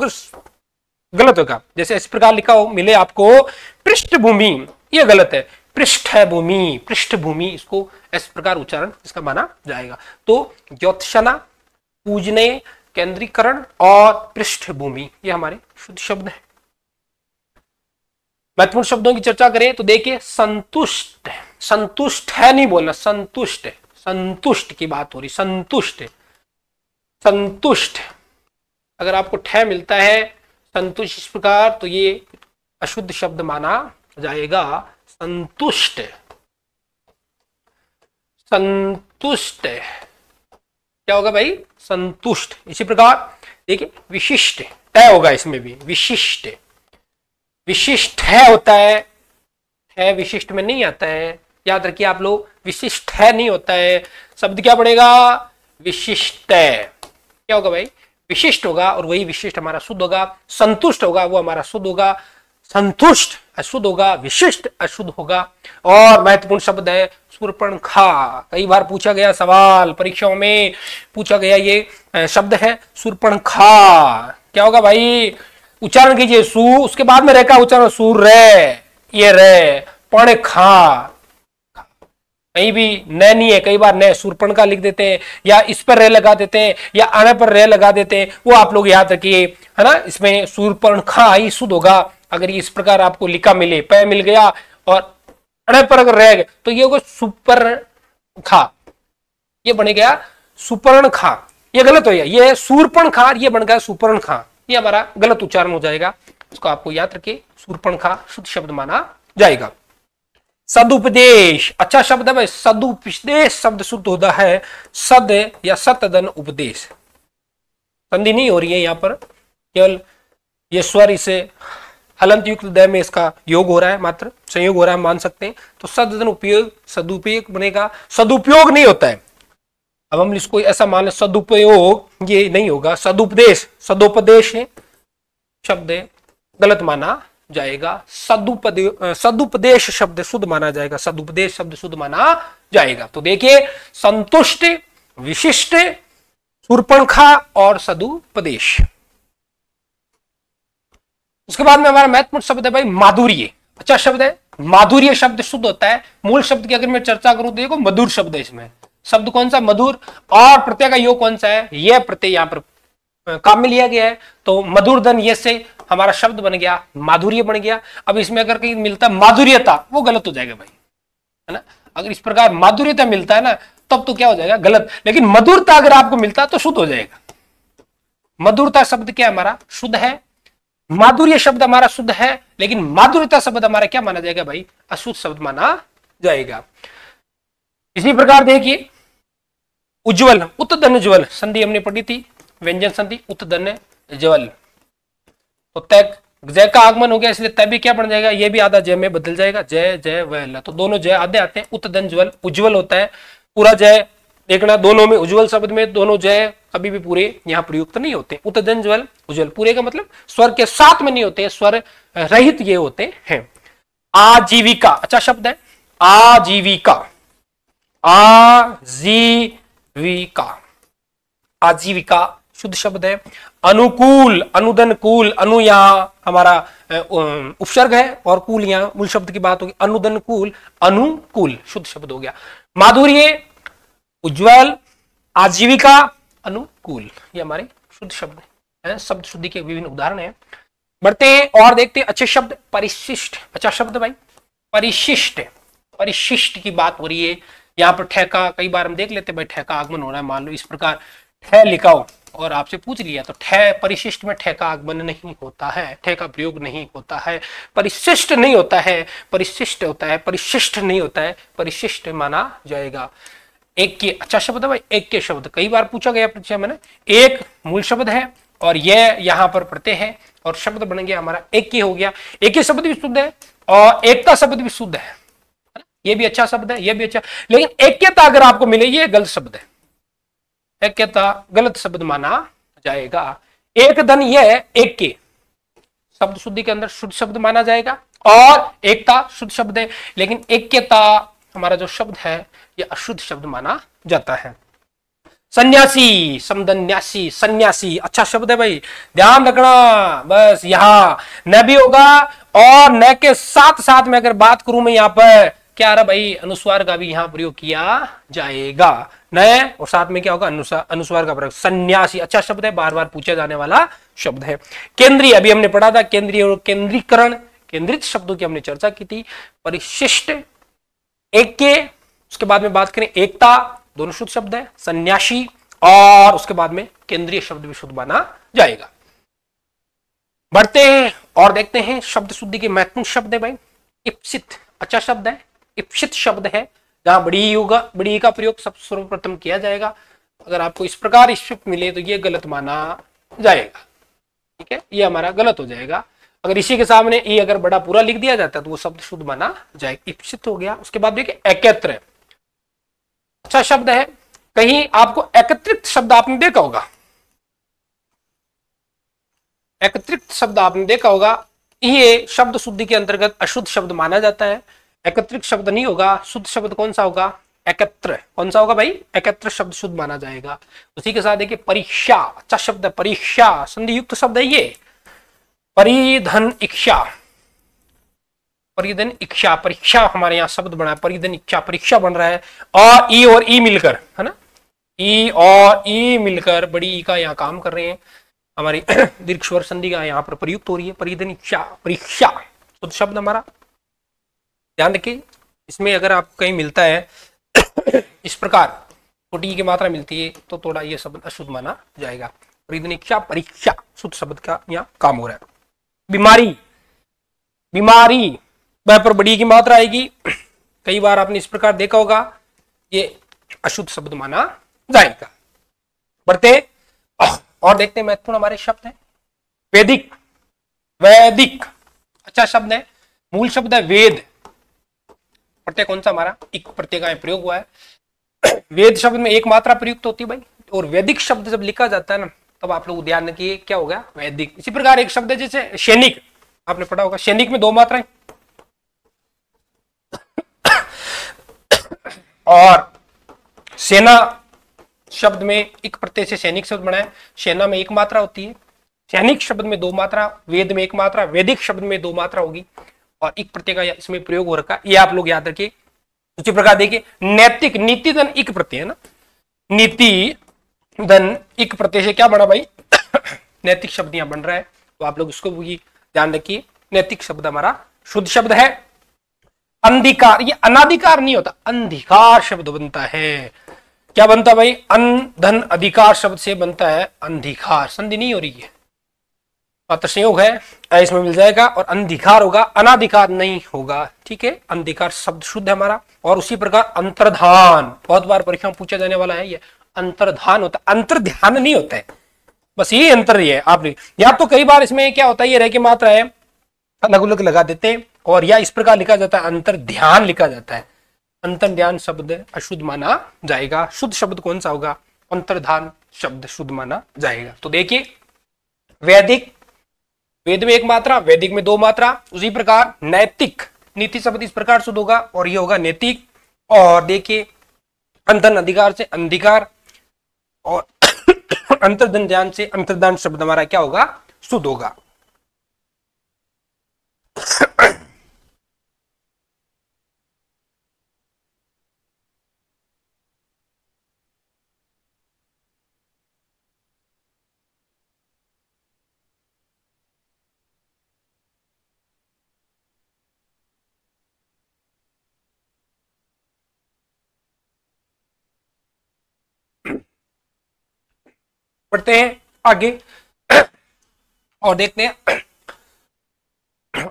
गलत होगा। जैसे इस प्रकार लिखा हो मिले आपको पृष्ठभूमि, ये गलत है, पृष्ठभूमि, पृष्ठभूमि, इसको इस प्रकार उच्चारण इसका माना जाएगा। तो ज्योत्सना, पूजने, केंद्रीकरण और पृष्ठभूमि ये हमारे शुद्ध शब्द हैं। महत्वपूर्ण शब्दों की चर्चा करें तो देखिए संतुष्ट, संतुष्ट है नहीं बोलना, संतुष्ट, संतुष्ट की बात हो रही, संतुष्ट, संतुष्ट। अगर आपको ठ मिलता है संतुष्ट इस प्रकार, तो ये अशुद्ध शब्द माना जाएगा। संतुष्ट, संतुष्ट क्या होगा भाई, संतुष्ट। इसी प्रकार देखिए विशिष्ट, तय होगा इसमें भी, विशिष्ट, विशिष्ट है होता है विशिष्ट में नहीं आता है, याद रखिए आप लोग, विशिष्ट है नहीं होता है, शब्द क्या पड़ेगा, विशिष्ट। क्या होगा भाई, विशिष्ट होगा, और वही विशिष्ट हमारा शुद्ध होगा। संतुष्ट होगा वो हमारा शुद्ध होगा, संतुष्ट अशुद्ध होगा, विशिष्ट अशुद्ध होगा। और महत्वपूर्ण शब्द है शूर्पणखा, कई बार पूछा गया सवाल, परीक्षाओं में पूछा गया ये शब्द है शूर्पणखा। क्या होगा भाई, उच्चारण कीजिए सू, उसके बाद में रेखा उच्चारण सूर रे, ये रे, पण खा, कहीं भी न नहीं है, कई बार न सूरपण का लिख देते हैं, या इस पर रे लगा देते हैं, या आने पर रे लगा देते हैं, वो आप लोग याद रखिए, है ना। इसमें सूरपण खा ही शुद्ध होगा। अगर इस प्रकार आपको लिखा मिले, प मिल गया और अने पर अगर रह गए तो ये होगा सुपर खा, ये बन गया सुपर्ण खा, ये गलत हो गया, ये सूरपण खा, ये बन गया सुपर्ण खा, ये हमारा गलत उच्चारण हो जाएगा। इसको आपको याद रखिए, सूरपण खा शुद्ध शब्द माना जाएगा। सदुपदेश, अच्छा शब्द है भाई, सदुपदेश शब्द शुद्ध होता है सद या सतदन उपदेश। संधि नहीं हो रही है यहाँ पर, केवल ये स्वर इसे हलंत युक्त दय में इसका योग हो रहा है, मात्र संयोग हो रहा है, मान सकते हैं। तो सददन उपयोग, सदुपयोग बनेगा, सदुपयोग नहीं होता है, अब हम इसको ऐसा मान लें सदुपयोग ये नहीं होगा, सदुपदेश, सदुपदेश शब्द गलत माना जाएगा, सदुपदेश शब्द शुद्ध माना जाएगा, सदुपदेश शब्द शुद्ध माना जाएगा। तो देखिए संतुष्ट, विशिष्ट, शूर्पणखा और सदुपदेश। उसके बाद में हमारा महत्वपूर्ण शब्द है भाई माधुर्य। अच्छा शब्द है, माधुर्य शब्द शुद्ध होता है। मूल शब्द की अगर मैं चर्चा करूं तो देखो मधुर शब्द है, इसमें शब्द कौन सा मधुर, और प्रत्यय का योग कौन सा है, यह प्रत्यय यहां पर काम में लिया गया है, तो मधुर धन ये से हमारा शब्द बन गया माधुर्य बन गया। अब इसमें अगर कहीं मिलता है माधुर्यता, वो गलत हो जाएगा भाई, है ना। अगर इस प्रकार माधुर्यता मिलता है ना तब तो क्या हो जाएगा गलत, लेकिन मधुरता अगर आपको मिलता है तो शुद्ध हो जाएगा। मधुरता शब्द क्या हमारा शुद्ध है, माधुर्य शब्द हमारा शुद्ध है, लेकिन माधुर्यता शब्द हमारा क्या माना जाएगा भाई, अशुद्ध शब्द माना जाएगा। इसी प्रकार देखिए उज्ज्वल, उत्तधन ज्वल, संधि हमने पढ़ी थी, व्यंजन संधि उत्तधन ज्वल, तो तय जय का आगमन हो गया, इसलिए तय भी क्या बन जाएगा, ये भी आधा जय में बदल जाएगा, जय जय वैल, तो दोनों जय आधे आते हैं। उत्तधन ज्वल उज्ज्वल होता है, पूरा जय देखना, दोनों में उज्ज्वल शब्द में दोनों जय कभी भी पूरे यहाँ प्रयुक्त नहीं होते। उत्तधन ज्वल उज्ज्वल पूरे का मतलब स्वर के साथ में नहीं होते, स्वर रहित ये होते हैं। आजीविका अच्छा शब्द है, आजीविका, आजीविका, आजीविका शुद्ध शब्द है। अनुकूल, अनुदन कूल, अनु यहाँ हमारा उपसर्ग है और कूल यहाँ मूल शब्द की बात होगी, अनुदन कूल, अनुकूल शुद्ध शब्द हो गया। माधुर्य, उज्ज्वल, आजीविका, अनुकूल, ये हमारे शुद्ध शब्द है, शब्द शुद्धि के विभिन्न उदाहरण हैं। बढ़ते हैं और देखते हैं अच्छे शब्द। परिशिष्ट अच्छा शब्द भाई, परिशिष्ट, परिशिष्ट की बात हो रही है यहाँ पर। ठेका कई बार हम देख लेते हैं भाई, ठेका आगमन हो रहा है, मान लो इस प्रकार ठे लिखाओ और आपसे पूछ लिया तो ठे परिशिष्ट में ठेका आगमन नहीं होता है, ठेका प्रयोग नहीं होता है, परिशिष्ट नहीं होता है, परिशिष्ट होता है, परिशिष्ट नहीं होता है, परिशिष्ट माना जाएगा। एक के अच्छा शब्द है भाई, एक के शब्द कई बार पूछा गया परीक्षा में, एक मूल शब्द है और यह यहाँ पर प्रत्यय है और शब्द बन गया हमारा एक के हो गया। एक के शब्द भी शुद्ध है और एकता शब्द भी शुद्ध है, ये भी अच्छा शब्द है, ये भी अच्छा, लेकिन ऐक्यता अगर आपको मिले ये गलत शब्द है, ऐक्यता गलत शब्द माना जाएगा। एक धन यह एक के शब्द शुद्धि के अंदर शुद्ध शब्द माना जाएगा और एकता शुद्ध शब्द है, लेकिन ऐक्यता हमारा जो शब्द है ये अशुद्ध शब्द माना जाता है। सन्यासी, समदन्यासी, सन्यासी अच्छा शब्द है भाई, ध्यान रखना बस, यहां न भी होगा और न के साथ साथ में अगर बात करूं मैं यहाँ पर क्या रहा भाई, अनुस्वार का भी यहाँ प्रयोग किया जाएगा, न और साथ में क्या होगा अनुस्वार का प्रयोग। सन्यासी अच्छा शब्द है, बार बार पूछा जाने वाला शब्द है। केंद्रीय अभी हमने पढ़ा था, केंद्रीय और केंद्रीकरण, केंद्रित शब्दों की हमने चर्चा की थी। परिशिष्ट एक के, उसके बाद में बात करें एकता, दोनों शुद्ध शब्द है। सन्यासी और उसके बाद में केंद्रीय शब्द भी शुद्ध माना जाएगा। बढ़ते हैं और देखते हैं शब्द शुद्धि के महत्वपूर्ण शब्द है भाई। इप्सित अच्छा शब्द है, इप्सित शब्द है जहां बड़ी होगा, बड़ी का प्रयोग सब सर्वप्रथम किया जाएगा। अगर आपको इस प्रकार इप्सित मिले तो ये गलत माना जाएगा, ठीक है, ये हमारा गलत हो जाएगा। अगर इसी के सामने ये अगर बड़ा पूरा लिख दिया जाता है तो वो शब्द शुद्ध माना जाएगा, इप्सित हो गया। उसके बाद देखिए एकत्र अच्छा शब्द है, कहीं आपको एकत्रित शब्द आपने देखा होगा, एकत्रित शब्द आपने देखा होगा, ये शब्द शुद्धि के अंतर्गत अशुद्ध शब्द माना जाता है। एकत्रित शब्द नहीं होगा, शुद्ध शब्द कौन सा होगा, एकत्र, कौन सा होगा भाई, एकत्र शब्द शुद्ध माना जाएगा। उसी के साथ देखिए परीक्षा अच्छा शब्द है, परीक्षा संधि युक्त शब्द है ये, परिधन इच्छा, परिधन इच्छा, परीक्षा हमारे यहाँ शब्द बना है, परिधन इच्छा परीक्षा बन रहा है, और ई मिलकर है ना, ई और ई मिलकर बड़ी ई का यहाँ काम कर रहे हैं, हमारी दीर्घ स्वर संधि का यहाँ पर प्रयुक्त हो रही है। परिधन इच्छा परीक्षा शुद्ध शब्द हमारा, ध्यान रखिए इसमें अगर आपको कहीं मिलता है इस प्रकार छोटी की मात्रा मिलती है तो थोड़ा ये शब्द अशुद्ध माना जाएगा। परिधन इच्छा परीक्षा शुद्ध शब्द का यहाँ काम हो रहा है। बीमारी, बीमारी वह पर बड़ी की मात्रा आएगी, कई बार आपने इस प्रकार देखा होगा, ये अशुद्ध शब्द माना जाएगा। बढ़ते और देखते हैं महत्वपूर्ण हमारे शब्द है। वैदिक, वैदिक अच्छा शब्द है, मूल शब्द है वेद, प्रत्यय कौन सा हमारा, इक प्रत्यय का प्रयोग हुआ है। वेद शब्द में एक मात्रा प्रयुक्त होती है भाई, और वैदिक शब्द जब लिखा जाता है ना तब आप लोग ध्यान रखिए क्या हो गया, वैदिक। इसी प्रकार एक शब्द है जैसे सैनिक, आपने पढ़ा होगा सैनिक में दो मात्राएं, और सेना शब्द में एक प्रत्यय से सैनिक शब्द बना है, सेना में एक मात्रा होती है, सैनिक शब्द में दो मात्रा, वेद में एक मात्रा, वैदिक शब्द में दो मात्रा होगी, और एक प्रत्यय का इसमें प्रयोग हो रखा, ये आप लोग याद रखिए। उसी प्रकार देखिए नैतिक, नीति धन एक प्रत्यय है ना, नीति धन एक प्रत्यय से क्या बना भाई नैतिक शब्द यहां बन रहा है, तो आप लोग इसको भी ध्यान रखिए। नैतिक शब्द हमारा शुद्ध शब्द है। अंधिकार, ये अनाधिकार नहीं होता, अंधिकार शब्द बनता है। क्या बनता है भाई, अन धन अधिकार शब्द से बनता है अंधिकार, संधि नहीं हो रही है, मात्र संयोग है, इसमें मिल जाएगा, और अंधिकार होगा, अनाधिकार नहीं होगा, ठीक है। अंधिकार शब्द शुद्ध है हमारा। और उसी प्रकार अंतर्धान, बहुत बार परीक्षा में पूछा जाने वाला है, ये अंतर्धान होता है, अंतर्ध्यान नहीं होता है, बस ये अंतर ही है। आप या तो कई बार इसमें क्या होता है, ये रह के मात्रा है अलग अलग लगा देते हैं, और या इस प्रकार लिखा जाता है अंतर ध्यान लिखा जाता है। अंतर ध्यान शब्द अशुद्ध माना जाएगा, शुद्ध शब्द कौन सा होगा, अंतर्धान शब्द शुद्ध माना जाएगा। तो देखिए वैदिक, वेद में एक मात्रा, वैदिक में दो मात्रा। उसी प्रकार नैतिक, नीति शब्द इस प्रकार शुद्ध होगा, और ये होगा नैतिक। और देखिए अंतर्धन अधिकार से अंधिकार, और अंतर्धन ध्यान से अंतर्धान शब्द हमारा क्या होगा, शुद्ध होगा। पढ़ते हैं आगे और देखते हैं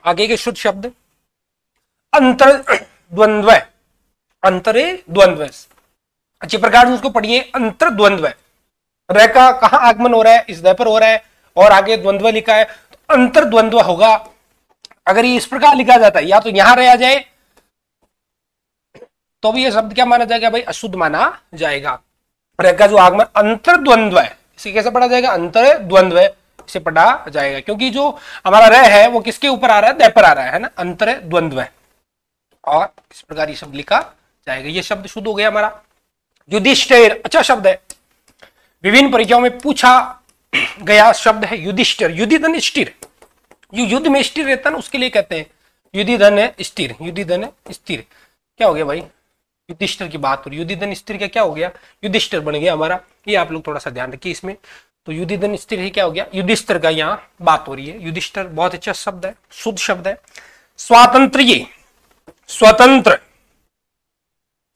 आगे के शुद्ध शब्द। अंतर द्वंद्व, अंतरे द्वंद्व, अच्छी प्रकार से उसको पढ़िए। अंतर द्वंद्व, रह का कहां आगमन हो रहा है, इस दय पर हो रहा है, और आगे द्वंद्व लिखा है, तो अंतर द्वंद्व होगा। अगर ये इस प्रकार लिखा जाता है, या तो यहां रह जाए तो भी ये शब्द क्या माना जाएगा भाई, अशुद्ध माना जाएगा। रह का जो आगमन अंतर द्वंद्व है, इसे कैसे पढ़ा जाएगा, अंतर द्वंद्व इसे पढ़ा जाएगा, क्योंकि जो हमारा रह है वो किसके ऊपर आ रहा है, दय पर आ रहा है ना, अंतर द्वंद्व। और इस प्रकार ये शब्द लिखा जाएगा। ये शब्द शुद्ध हो गया हमारा। युधिष्ठिर, अच्छा शब्द है, विभिन्न परीक्षाओं में पूछा गया शब्द है युधिष्ठिर। युधिधन स्थिर, युद्ध में स्थिर रहता है ना, उसके लिए कहते हैं युधिधन है स्थिर, युधिधन है स्थिर। क्या हो गया भाई, युधिष्ठिर की बात हो रही, युधिधन स्थिर का क्या हो गया, युधिष्ठिर बन गया हमारा। ये आप लोग थोड़ा सा ध्यान रखिए इसमें। तो युधिधन स्थिर ही क्या हो गया, युधिष्ठिर का यहाँ बात हो रही है। युधिष्ठिर बहुत अच्छा शब्द है, शुद्ध शब्द है। स्वातंत्र्य, स्वतंत्र,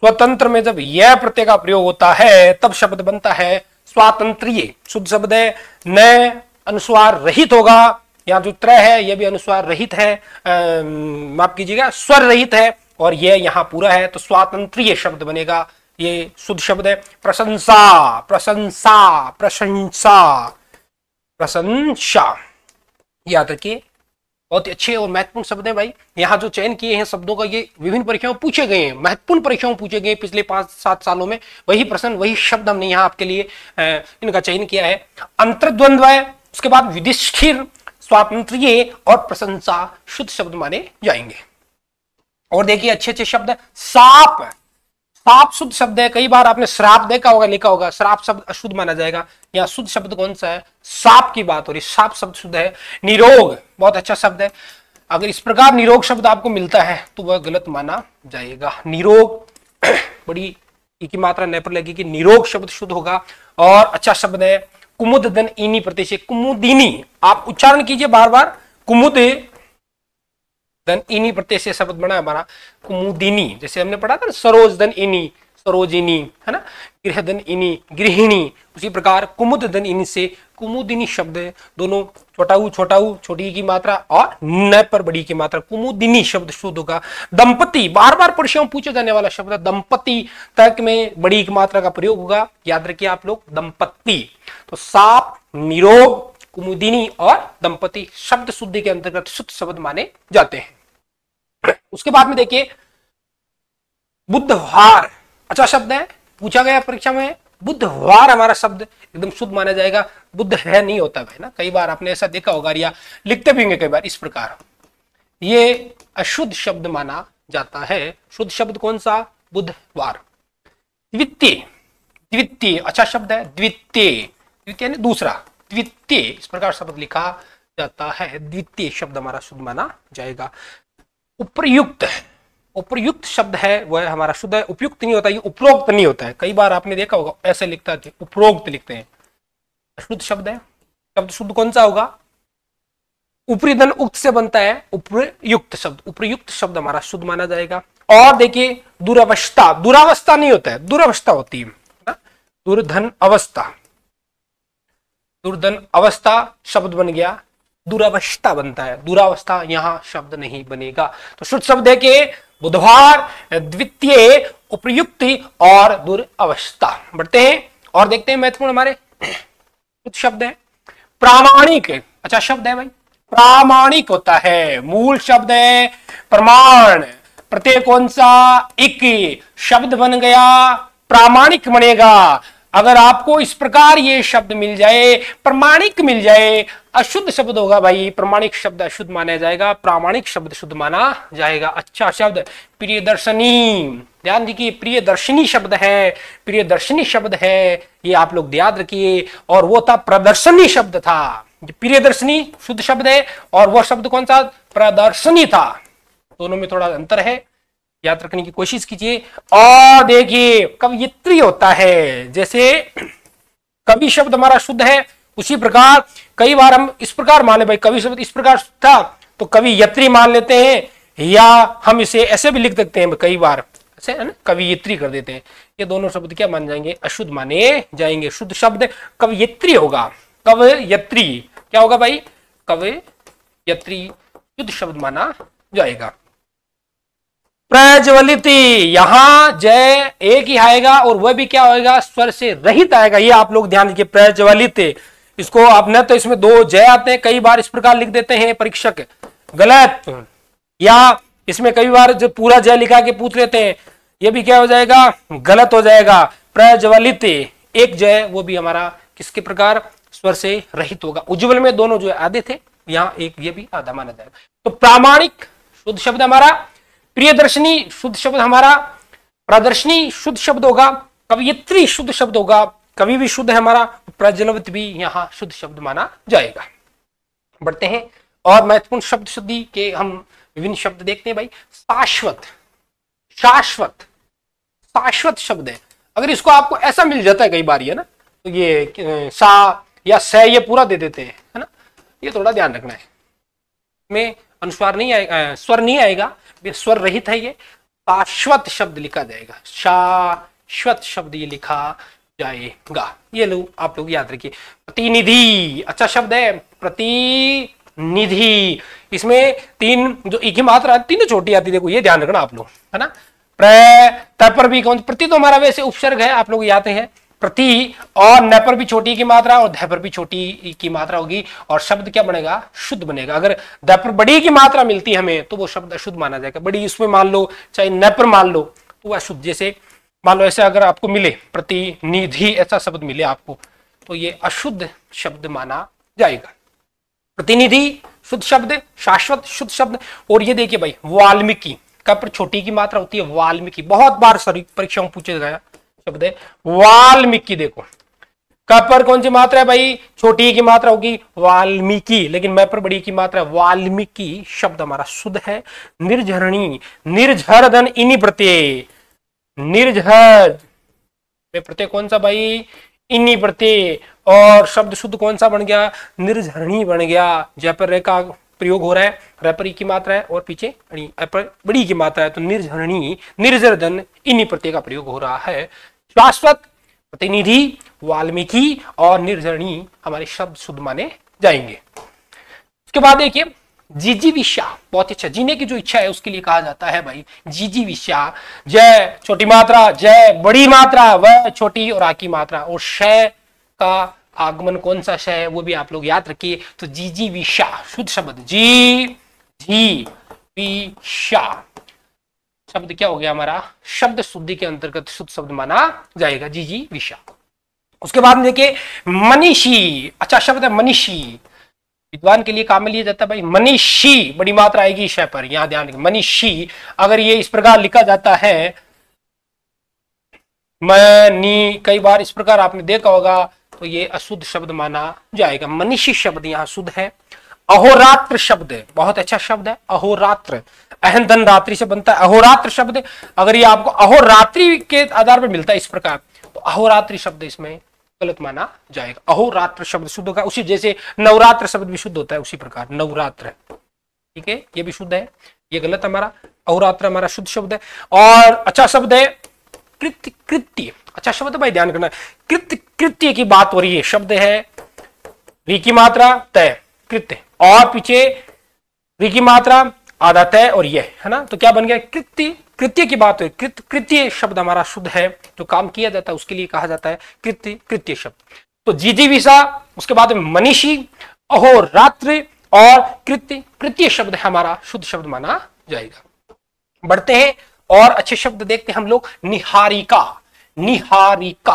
स्वतंत्र में जब यह प्रत्यय का प्रयोग होता है तब शब्द बनता है स्वातंत्र्य, शुद्ध शब्द है। न अनुस्वार रहित होगा, यहाँ जो त्र है यह भी अनुस्वार रहित है, माफ कीजिएगा स्वर रहित है, और यह यहाँ पूरा है, तो स्वातंत्र्य शब्द बनेगा, ये शुद्ध शब्द है। प्रशंसा, प्रशंसा, प्रशंसा, प्रशंसा, याद रखिए बहुत ही अच्छे और महत्वपूर्ण शब्द है भाई। यहाँ जो चयन किए हैं शब्दों का, ये विभिन्न परीक्षाओं में पूछे गए हैं, महत्वपूर्ण परीक्षाओं में पूछे गए पिछले 5-7 सालों में। वही प्रश्न, वही शब्द हमने यहाँ आपके लिए इनका चयन किया है। अंतर्द्वंद्व है, उसके बाद युधिष्ठिर, स्वातंत्र्य और प्रशंसा शुद्ध शब्द माने जाएंगे। और देखिए अच्छे अच्छे शब्द है। साप, साप शुद्ध शब्द है। कई बार आपने श्राप देखा होगा, लिखा होगा, श्राप शब्द अशुद्ध माना जाएगा। यहाँ शुद्ध शब्द कौन सा है, साप की बात हो रही, साप शब्द शुद्ध है। निरोग बहुत अच्छा शब्द है। अगर इस प्रकार निरोग शब्द आपको मिलता है तो वह गलत माना जाएगा। निरोग बड़ी की मात्रा न पर लगेगी, निरोग शब्द शुद्ध होगा। और अच्छा शब्द है कुमुदन इनी प्रत्यय से कुमुदिनी, आप उच्चारण कीजिए बार बार, कुमुद धन इनी प्रत्यय से शब्द बना हमारा कुमुदिनी। जैसे हमने पढ़ा था ना, सरोज धन इनी सरोजिनी, है ना, गृह धन इनी गृहिणी, उसी प्रकार कुमुद धन इनी से कुमुदिनी शब्द है। दोनों छोटा ऊ छोटी की मात्रा और न पर बड़ी की मात्रा, कुमुदिनी शब्द शुद्ध होगा। दंपति बार बार परीक्षाओं में पूछा जाने वाला शब्द है। दंपति तक में बड़ी की मात्रा का प्रयोग होगा, याद रखिए आप लोग, दंपति। तो साप, निरोग, कुमुदिनी और दंपति शब्द शुद्धि के अंतर्गत शुद्ध शब्द माने जाते हैं। उसके बाद में देखिए बुद्धवार, अच्छा शब्द है, पूछा गया परीक्षा में बुधवार हमारा शब्द एकदम शुद्ध माना जाएगा, बुध है नहीं होता है ना, कई बार आपने ऐसा देखा होगा या लिखते भी होंगे कई बार इस प्रकार, ये अशुद्ध शब्द माना जाता है। शुद्ध शब्द कौन सा? बुधवार। द्वितीय, द्वितीय अच्छा शब्द है, द्वितीय, द्वितीय दूसरा, द्वितीय इस प्रकार शब्द लिखा जाता है, द्वितीय शब्द हमारा शुद्ध माना जाएगा। उपर्युक्त, उपर्युक्त शब्द है वह हमारा शुद्ध है, उपयुक्त नहीं होता, ये उपरोक्त नहीं होता है, कई बार आपने देखा होगा ऐसे लिखता है, उपरोक्त लिखते हैं, शुद्ध शब्द है। शब्द शुद्ध कौन सा होगा? ऊपरी धन उक्त से बनता है, उपयुक्त शब्द, उपयुक्त शब्द हमारा शुद्ध माना जाएगा। और देखिए दुरावस्था, दुरावस्था नहीं होता है, दुरावस्था होती है ना, दुर्धन अवस्था, दुर्धन अवस्था शब्द बन गया, दुरावस्था बनता है, दुरावस्था यहां शब्द नहीं बनेगा। तो शुद्ध शब्द है कि बुधवार, द्वितीय, उपयुक्ति और दुरावस्था। बढ़ते हैं और देखते हैं महत्वपूर्ण हमारे शुद्ध शब्द है। प्रामाणिक, अच्छा शब्द है भाई, प्रामाणिक होता है, मूल शब्द है प्रमाण, प्रत्यय कौन सा? इक, शब्द बन गया प्रामाणिक बनेगा। अगर आपको इस प्रकार ये शब्द मिल जाए, प्रमाणिक मिल जाए, अशुद्ध शब्द होगा भाई, प्रमाणिक शब्द अशुद्ध माना जाएगा, प्रामाणिक शब्द शुद्ध माना जाएगा। अच्छा शब्द प्रियदर्शनी, ध्यान दीजिए प्रियदर्शनी शब्द है, प्रियदर्शनी शब्द है, ये आप लोग याद रखिए। और वो था प्रदर्शनी शब्द था, प्रियदर्शनी शुद्ध शब्द है और वह शब्द कौन सा? प्रदर्शनी था, दोनों में थोड़ा अंतर है, याद रखने की कोशिश कीजिए। और देखिए कवयित्री होता है, जैसे कवि शब्द हमारा शुद्ध है, उसी प्रकार कई बार हम इस प्रकार मान ले भाई, कवि शब्द इस प्रकार था तो कवयित्री मान लेते हैं, या हम इसे ऐसे भी लिख सकते हैं, कई बार ऐसे है ना कवयित्री कर देते हैं। ये दोनों शब्द क्या मान जाएंगे? अशुद्ध माने जाएंगे। शुद्ध शब्द कवयित्री होगा, कवयित्री क्या होगा भाई? कवयित्री शुद्ध शब्द माना जाएगा। प्रज्वलित, यहां जय एक ही आएगा और वह भी क्या होगा? स्वर से रहित आएगा, ये आप लोग ध्यान दीजिए। प्रज्वलित, इसको आपने तो इसमें दो जय आते हैं, कई बार इस प्रकार लिख देते हैं परीक्षक, गलत, या इसमें कई बार जो पूरा जय लिखा के पूछ लेते हैं, ये भी क्या हो जाएगा? गलत हो जाएगा। प्रज्वलित एक जय, वो भी हमारा किसके प्रकार? स्वर से रहित होगा। उज्ज्वल में दोनों जो आधे थे, यहाँ एक ये भी आधा माना जाएगा। तो प्रामाणिक शुद्ध शब्द हमारा, प्रियदर्शनी शुद्ध शब्द हमारा, प्रदर्शनी शुद्ध शब्द होगा, कवयित्री शुद्ध शब्द होगा, कवि भी शुद्ध है हमारा, प्रज्वलित भी यहाँ शुद्ध शब्द माना जाएगा। बढ़ते हैं और महत्वपूर्ण शब्द शुद्धि के हम विभिन्न शब्द देखते हैं भाई। शाश्वत, शाश्वत, शाश्वत शब्द है, अगर इसको आपको ऐसा मिल जाता है कई बार ये ना, तो ये सा या स ये पूरा दे देते हैं, है ना, ये थोड़ा ध्यान रखना है, में अनुस्वार नहीं आएगा, स्वर नहीं आएगा, स्वर रहित है ये, शाश्वत शब्द लिखा जाएगा, शाश्वत शब्द ये लिखा जाएगा। ये लोग आप लोग याद रखिए। प्रतिनिधि, अच्छा शब्द है, प्रतिनिधि, इसमें तीन जो एक ही मात्रा तीनों छोटी आती है, देखो ये ध्यान रखना आप लोग, है ना। प्र पर भी कौन? प्रति तो हमारा वैसे उपसर्ग है, आप लोग याद हैं, प्रति, और न पर भी छोटी की मात्रा और ध पर भी छोटी की मात्रा होगी, और शब्द क्या बनेगा? शुद्ध बनेगा। अगर द पर बड़ी की मात्रा मिलती है हमें तो वो शब्द अशुद्ध माना जाएगा। बड़ी इसमें मान लो, चाहे न पर मान लो, तो वह अशुद्ध। जैसे मान लो ऐसे अगर आपको मिले प्रतिनिधि ऐसा शब्द मिले आपको, तो ये अशुद्ध शब्द माना जाएगा। प्रतिनिधि शुद्ध शब्द, शाश्वत शुद्ध शब्द। और ये देखिए भाई वाल्मीकि, का पर छोटी की मात्रा होती है वाल्मीकि, बहुत बार परीक्षाओं में पूछा गया शब्द है वाल्मीकि। देखो क पर कौन सी मात्रा है भाई? छोटी की मात्रा होगी वाल्मीकि, लेकिन मैं पर बड़ी की मात्रा वाल्मीकि शब्द हमारा शुद्ध है। निर्झरणी, निर्झर धन इनी प्रत्यय, निर्झर में प्रत्यय कौन सा भाई? इनी प्रत्यय, और शब्द शुद्ध कौन सा बन गया? निर्झरणी बन गया। जय पर रे का प्रयोग हो रहा है, रे पर ई की मात्रा है और पीछे पर बड़ी की मात्रा है, तो निर्झरणी, निर्जरधन इन्हीं प्रत्यय का प्रयोग हो रहा है। शाश्वत, प्रतिनिधि, वाल्मीकि और निर्झरणी हमारे शब्द शुद्ध माने जाएंगे। उसके बाद देखिए जिजीविषा, बहुत अच्छा, जीने की जो इच्छा है उसके लिए कहा जाता है भाई जिजीविषा। जय छोटी मात्रा, जय बड़ी मात्रा, वह छोटी और आ की मात्रा, और शय का आगमन कौन सा शय है वो भी आप लोग याद रखिए। तो जिजीविषा शुद्ध शब्द, जी जी विषा, शब्द क्या हो गया हमारा, शब्द शुद्धि के अंतर्गत शुद्ध शब्द माना जाएगा। जी जी विशा। उसके बाद में देखिए मनीषी, अच्छा शब्द है मनीषी, विद्वान के लिए काम में लिया जाता है भाई। मनीषी बड़ी मात्रा आएगी शय पर, यहां ध्यान रखिए मनीषी। अगर ये इस प्रकार लिखा जाता है मनी, कई बार इस प्रकार आपने देखा होगा, तो ये अशुद्ध शब्द माना जाएगा। मनीषी शब्द यहाँ शुद्ध है। अहोरात्र शब्द बहुत अच्छा शब्द है, अहोरात्र, अहन धन रात्रि से बनता है अहोरात्र शब्द। अगर ये आपको अहोरात्रि के आधार पर मिलता है इस प्रकार, तो अहोरात्रि शब्द इसमें गलत माना जाएगा। अहोरात्र शब्द शुद्ध होगा, उसी जैसे नवरात्र शब्द भी शुद्ध होता है उसी प्रकार नवरात्र, ठीक है, ये भी शुद्ध है, ये गलत हमारा, अहोरात्र हमारा शुद्ध शब्द है। और अच्छा शब्द है कृत्य, कृत्य अच्छा शब्द है भाई, ध्यान करना, कृत्य, कृत्य की बात हो रही है, शब्द है री की मात्रा तय कृत्य, और पीछे री की मात्रा आधा तय और ये है ना, तो क्या बन गया कृत्य, कृत्य की बात है। कृत्य शब्द हमारा शुद्ध है, जो काम किया जाता है उसके लिए कहा जाता है कृत्य, कृत्य शब्द। तो जीजी विशा, उसके बाद मनीषी, अहोरात्र और कृत्य, कृत्य शब्द हमारा शुद्ध शब्द माना जाएगा। बढ़ते हैं और अच्छे शब्द देखते हैं हम लोग। निहारिका, निहारिका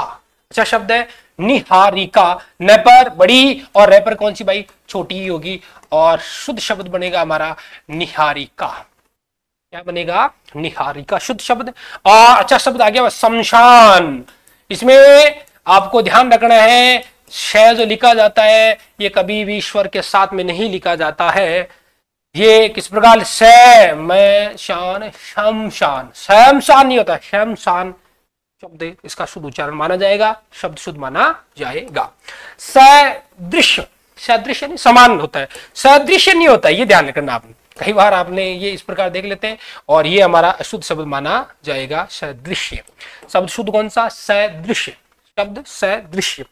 अच्छा शब्द है, निहारिका, न पर बड़ी और रे पर कौन सी भाई, छोटी ही होगी, और शुद्ध शब्द बनेगा हमारा निहारिका। क्या बनेगा, निहारिका शुद्ध शब्द। और अच्छा शब्द आ गया शमशान, इसमें आपको ध्यान रखना है, शय जो लिखा जाता है ये कभी भी ईश्वर के साथ में नहीं लिखा जाता है। ये किस प्रकार, स में शान, शमशान, शमशान नहीं होता, शमशान शब्द इसका शुद्ध उच्चारण माना जाएगा, शब्द शुद्ध माना जाएगा। सदृश्य, सदृश्य नहीं समान होता है, सदृश्य नहीं होता है, ये ध्यान रखना आपने, कई बार आपने ये इस प्रकार देख लेते हैं, और ये हमारा अशुद्ध शब्द माना जाएगा सदृश्य। शब्द शुद्ध कौन सा, सदृश्य शब्द, सदृश्य।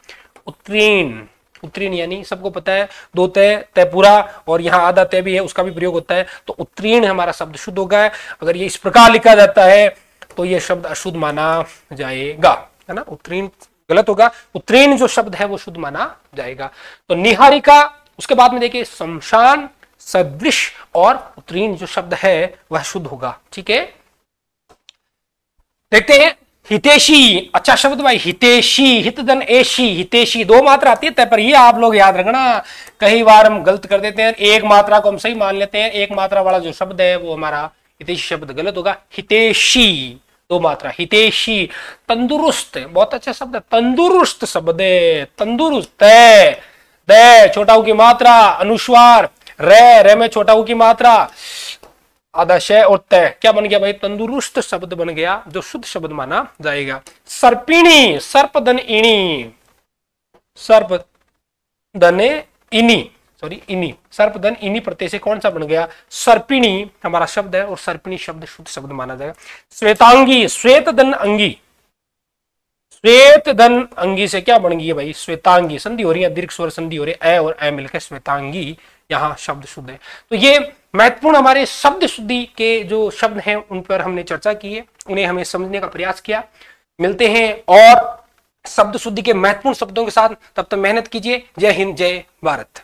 उत्तीर्ण, उत्तीर्ण यानी सबको पता है दो तय, तय पूरा और यहाँ आधा तय भी है, उसका भी प्रयोग होता है, तो उत्तीर्ण हमारा शब्द शुद्ध होगा। अगर ये इस प्रकार लिखा जाता है तो ये शब्द अशुद्ध माना जाएगा, है ना, उत्तीर्ण गलत होगा, उत्तीर्ण जो शब्द है वो शुद्ध माना जाएगा। तो निहारिका, उसके बाद में देखिए शमशान, सदृश और उत्तीर्ण जो शब्द है वह शुद्ध होगा, ठीक है। देखते हैं हितेशी, अच्छा शब्द भाई हितेशी, हितधन एशी, हितेशी दो मात्रा आती है, पर ये आप लोग याद रखना, कई बार हम गलत कर देते हैं, एक मात्रा को हम सही मान लेते हैं, एक मात्रा वाला जो शब्द है वो हमारा हितेशी शब्द गलत होगा। हितेशी दो मात्रा, हितेशी। तंदुरुस्त, बहुत अच्छा शब्द है, तंदुरुस्त शब्द है, तंदुरुस्त है, दे छोटा ऊ की मात्रा, अनुस्वार, रे में छोटा ऊ की मात्रा, आधा शय और तय, क्या बन गया भाई, तंदुरुस्त शब्द बन गया, जो शुद्ध शब्द माना जाएगा। सर्पिणी, सर्पधन इणी, सर्पधन इनी, सॉरी इनी, सर्पधन इनी प्रत्यय से कौन सा बन गया, सर्पिणी हमारा शब्द है, और सर्पिणी शब्द शुद्ध शब्द माना जाएगा। श्वेतांगी, श्वेत धन अंगी, श्वेत धन अंगी से क्या बन गई भाई, श्वेतांगी, संधि हो रही है, दीर्घ स्वर संधि हो रही है, और ए मिलकर श्वेतांगी, यहाँ शब्द शुद्ध है। तो ये महत्वपूर्ण हमारे शब्द शुद्धि के जो शब्द हैं उन पर हमने चर्चा की है, उन्हें हमें समझने का प्रयास किया। मिलते हैं और शब्द शुद्धि के महत्वपूर्ण शब्दों के साथ, तब तक मेहनत कीजिए। जय हिंद, जय भारत।